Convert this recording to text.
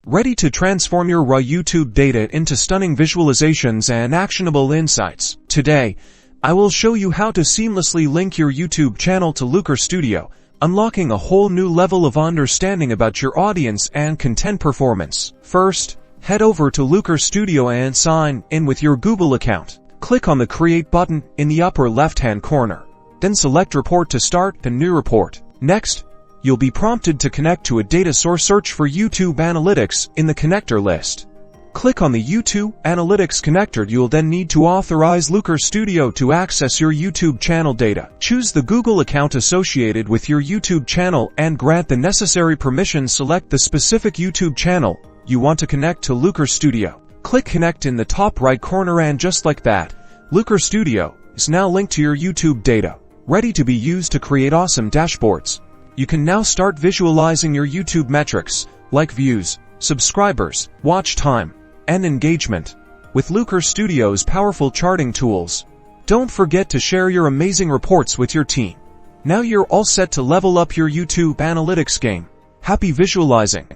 Ready to transform your raw YouTube data into stunning visualizations and actionable insights? Today, I will show you how to seamlessly link your YouTube channel to Looker Studio, unlocking a whole new level of understanding about your audience and content performance. First, head over to Looker Studio and sign in with your Google account. Click on the Create button in the upper left-hand corner. Then select Report to start the new report. Next, you'll be prompted to connect to a data source. Search for YouTube Analytics in the connector list. Click on the YouTube Analytics connector. You'll then need to authorize Looker Studio to access your YouTube channel data. Choose the Google account associated with your YouTube channel and grant the necessary permissions. Select the specific YouTube channel you want to connect to Looker Studio. Click Connect in the top right corner, and just like that, Looker Studio is now linked to your YouTube data, ready to be used to create awesome dashboards. You can now start visualizing your YouTube metrics, like views, subscribers, watch time, and engagement, with Looker Studio's powerful charting tools. Don't forget to share your amazing reports with your team. Now you're all set to level up your YouTube Analytics game. Happy visualizing!